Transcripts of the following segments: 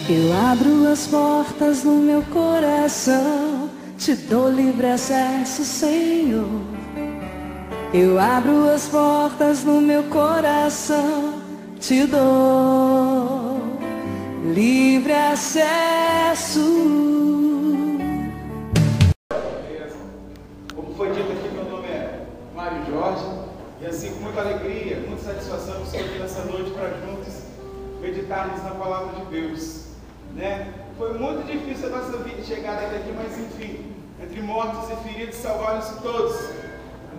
Eu abro as portas do meu coração, te dou livre acesso, Senhor. Eu abro as portas do meu coração, te dou livre acesso. Como foi dito aqui, meu nome é Mário Jorge, e assim, com muita alegria, muita satisfação, estou aqui nessa noite para juntos meditarmos na palavra de Deus. Foi muito difícil a nossa vida chegar até aqui, mas enfim, entre mortos e feridos, salvaram-se todos.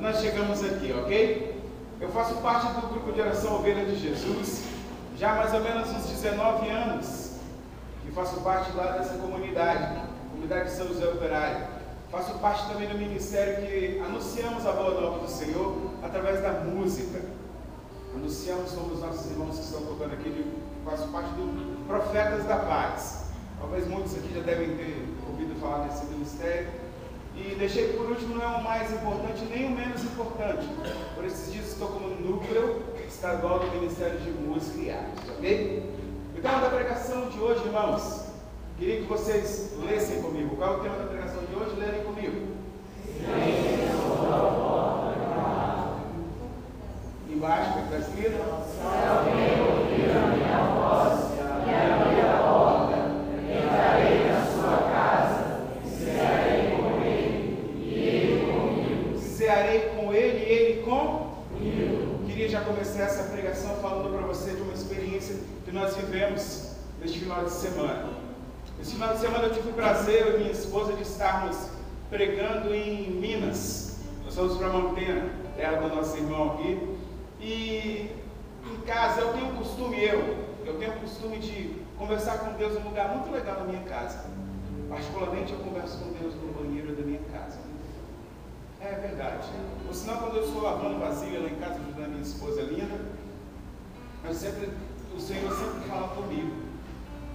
Nós chegamos aqui, ok? Eu faço parte do grupo de oração Ovelha de Jesus, já há mais ou menos uns 19 anos, que faço parte lá dessa comunidade de São José Operário. Faço parte também do ministério que anunciamos a boa nova do Senhor através da música. Anunciamos, somos nossos irmãos que estão tocando aqui, faço parte do Profetas da Paz. Talvez muitos aqui já devem ter ouvido falar desse ministério. E deixei por último, não é o mais importante, nem o menos importante. Por esses dias estou como núcleo estadual do Ministério de Música e Artes, ok? O tema da pregação de hoje, irmãos, queria que vocês lessem comigo. Qual é o tema da pregação de hoje? Lerem comigo. Embaixo, o que está escrito? Se alguém ouvir a minha voz e abrir a porta, entrarei na sua casa, cearei com ele e ele comigo. Cearei com ele e ele comigo. Queria já começar essa pregação falando para você de uma experiência que nós vivemos neste final de semana. Esse final de semana eu tive o prazer, eu e minha esposa, de estarmos pregando em Minas. Nós fomos para Montana, terra do nosso irmão aqui. E em casa eu tenho o costume de conversar com Deus em um lugar muito legal na minha casa. Particularmente eu converso com Deus no banheiro da minha casa. É verdade. Ou senão, quando eu estou lavando vasilha lá em casa, ajudando a minha esposa linda, o Senhor sempre fala comigo.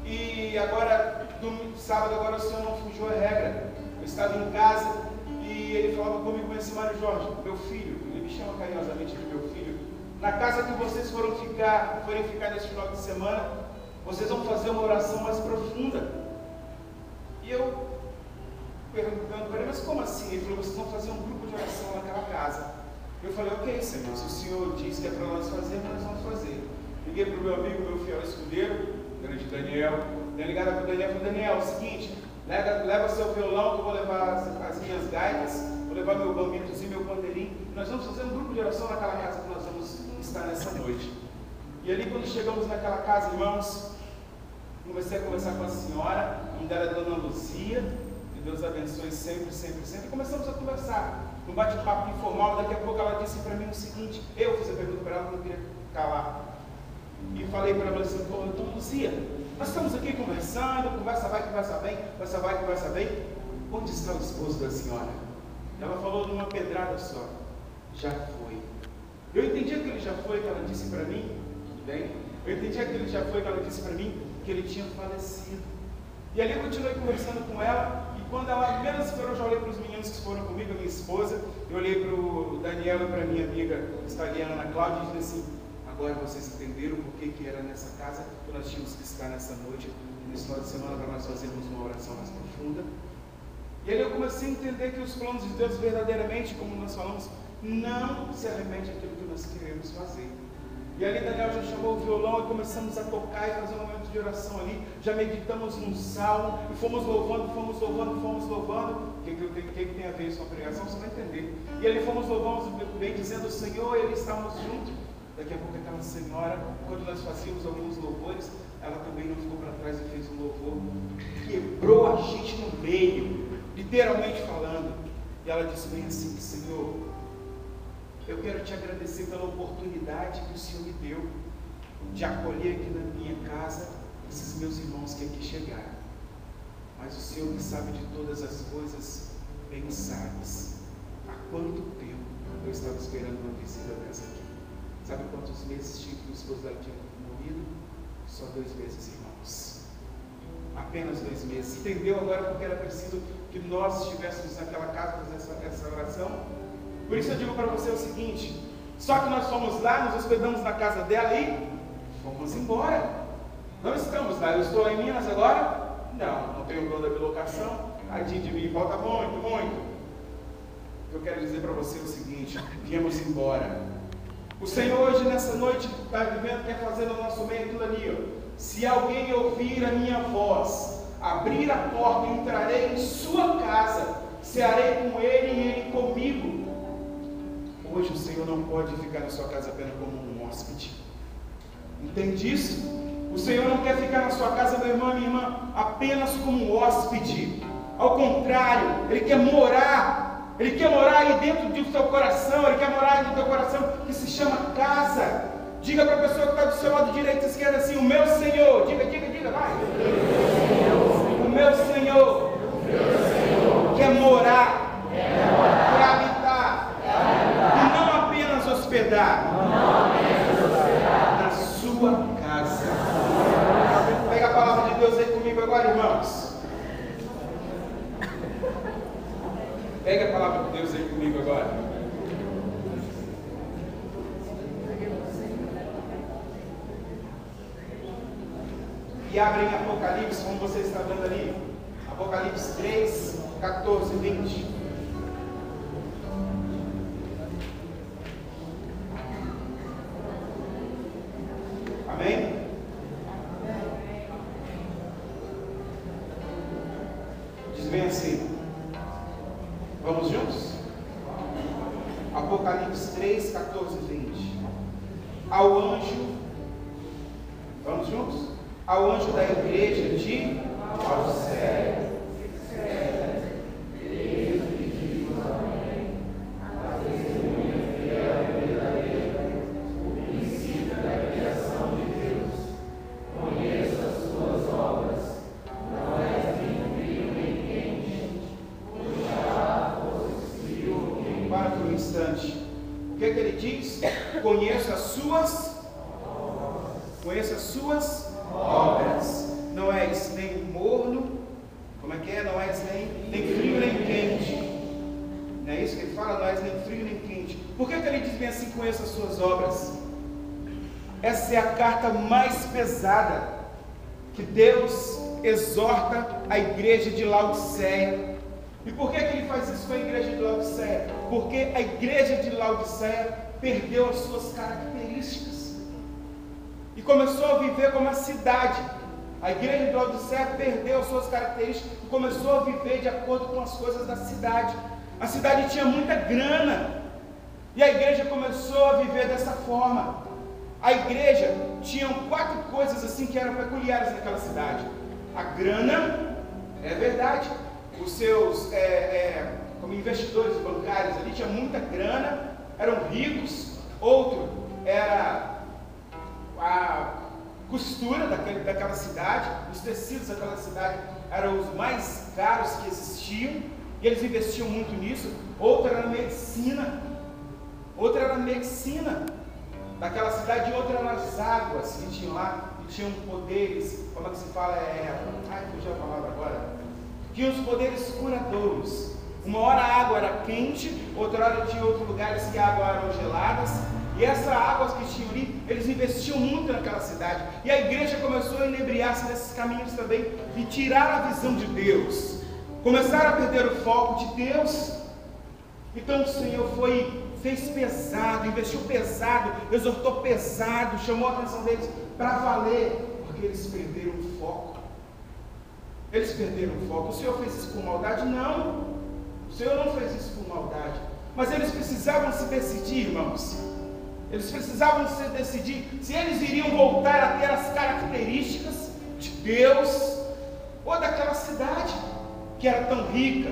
E agora, no sábado, agora o Senhor não fugiu a regra. Eu estava em casa e ele falava comigo assim: Mário Jorge, meu filho, ele me chama carinhosamente de meu filho. Na casa que vocês forem ficar neste final de semana, vocês vão fazer uma oração mais profunda. E eu perguntando para ele: mas como assim? Ele falou: vocês vão fazer um grupo de oração naquela casa. Eu falei: ok, Senhor, se o Senhor diz que é para nós fazer, nós vamos fazer. Liguei para o meu amigo, meu fiel escudeiro, grande Daniel. Dei ligada para o Daniel e falei: Daniel, é o seguinte, leva seu violão, que eu vou levar as minhas gaitas, vou levar meu bambitozinho, meu pandeirinho. Nós vamos fazer um grupo de oração naquela casa que nós vamos estar nessa noite. E ali, quando chegamos naquela casa, irmãos, comecei a conversar com a senhora, o nome dela é Dona Luzia, que Deus abençoe sempre, sempre, sempre. E começamos a conversar, num bate-papo informal. Daqui a pouco ela disse para mim o seguinte: eu fiz a pergunta para ela, não queria calar. E falei para ela assim: Dona Luzia, nós estamos aqui conversando, conversa vai, conversa bem, conversa vai, conversa bem. Onde está o esposo da senhora? Ela falou numa pedrada só: já foi. Eu entendi aquele já foi que ela disse para mim, tudo bem? Eu entendi aquele já foi que ela disse para mim, que ele tinha falecido. E ali eu continuei conversando com ela, e quando ela menos esperou, eu já olhei para os meninos que foram comigo, a minha esposa, eu olhei para o Daniel e para a minha amiga, que está ali, a Ana Cláudia, e disse assim: agora vocês entenderam por que era nessa casa que nós tínhamos que estar nessa noite, nesse final de semana, para nós fazermos uma oração mais profunda. E ali eu comecei a entender que os planos de Deus verdadeiramente, como nós falamos, não se arrepende daquilo que nós queremos fazer. E ali Daniel já chamou o violão e começamos a tocar e fazer um momento de oração ali. Já meditamos num salmo e fomos louvando. O que tem a ver isso com a pregação? Você vai entender. E ali fomos louvando, bem dizendo: o Senhor, Ele estamos juntos. Daqui a pouco aquela senhora, quando nós fazíamos alguns louvores, ela também não ficou para trás e fez um louvor. Quebrou a gente no meio, literalmente falando. E ela disse bem assim: Senhor, eu quero te agradecer pela oportunidade que o Senhor me deu de acolher aqui na minha casa esses meus irmãos que aqui chegaram. Mas o Senhor que sabe de todas as coisas, bem sabes há quanto tempo eu estava esperando uma visita dessa aqui. Sabe quantos meses tinha que o esposo dela tinha morrido? Só 2 meses, irmãos. Apenas 2 meses. Entendeu agora porque era preciso que nós estivéssemos naquela casa fazendo essa oração? Por isso eu digo para você o seguinte: só que nós fomos lá, nos hospedamos na casa dela e fomos embora. Não estamos lá. Eu estou em Minas agora? Não tenho plano da bilocação. Tadinho de mim, falta muito, muito. Eu quero dizer para você o seguinte: viemos embora. O Senhor hoje, nessa noite, está vivendo, quer fazer no nosso meio aquilo ali, ó. Se alguém ouvir a minha voz, abrir a porta, entrarei em sua casa, cearei com ele e ele comigo. Hoje o Senhor não pode ficar na sua casa apenas como um hóspede. Entende isso? O Senhor não quer ficar na sua casa, meu irmão e minha irmã, apenas como um hóspede. Ao contrário, Ele quer morar. Ele quer morar aí dentro do seu coração. Ele quer morar aí no teu coração, que se chama casa. Diga para a pessoa que está do seu lado direito e esquerdo assim: o meu Senhor. Diga, vai. O meu Senhor quer morar, quer habitar, e não apenas hospedar, na sua casa. Pega a palavra de Deus aí comigo agora, irmãos. Pega a palavra de Deus aí comigo agora. E abrem Apocalipse, como você está vendo ali. Apocalipse 3, 14, 20. Amém? Diz bem assim. Vamos juntos? Apocalipse 3, 14, 20. Ao anjo, vamos juntos? Ao anjo da igreja de Laodiceia, o que ele diz? Conheço as suas obras. Não és nem morno, como é que é? Não és nem frio nem quente. Não é isso que ele fala? Não és nem frio nem quente. Por que ele diz bem assim: conheço as suas obras? Essa é a carta mais pesada que Deus exorta a igreja de Laodiceia. E por que ele faz isso com a igreja de Laodiceia? Porque a igreja de Laodiceia perdeu as suas características e começou a viver como a cidade. A igreja de Laodiceia perdeu as suas características e começou a viver de acordo com as coisas da cidade. A cidade tinha muita grana e a igreja começou a viver dessa forma. A igreja tinha 4 coisas assim que eram peculiares naquela cidade. A grana, é verdade. Os seus como investidores bancários ali tinha muita grana, eram ricos. Outro era a costura daquela cidade, os tecidos daquela cidade eram os mais caros que existiam e eles investiam muito nisso. Outra era a medicina daquela cidade, e outra eram as águas que tinham lá, que tinham poderes, como é que se fala? Fugiu a palavra agora. Tinha os poderes curadores. Uma hora a água era quente, outra hora tinha outros lugares que a água eram geladas, e essas águas que tinham ali, eles investiam muito naquela cidade, e a igreja começou a inebriar-se nesses caminhos também, e tirar a visão de Deus, começaram a perder o foco de Deus. Então o Senhor fez pesado, investiu pesado, exortou pesado, chamou a atenção deles para valer, porque eles perderam o foco. Eles perderam o foco. O Senhor fez isso por maldade? Não. O Senhor não fez isso por maldade. Mas eles precisavam se decidir, irmãos. Eles precisavam se decidir se eles iriam voltar a ter as características de Deus ou daquela cidade que era tão rica.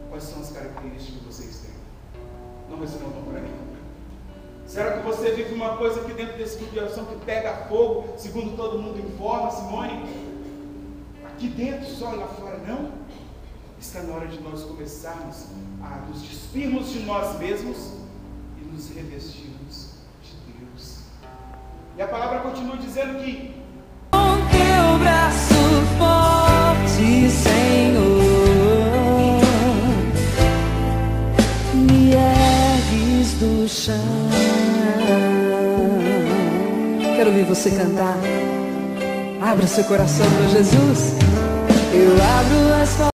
Quais são as características que vocês têm? Não respondam por aí. Será que você vive uma coisa aqui dentro desse grupo de oração que pega fogo, segundo todo mundo informa, Simone? Aqui dentro só e lá fora não? Está na hora de nós começarmos a nos despirmos de nós mesmos e nos revestirmos de Deus. E a palavra continua dizendo que com teu braço forte, Senhor, me ergues do chão. Quero ouvir você cantar. Abra seu coração para Jesus. Eu abro as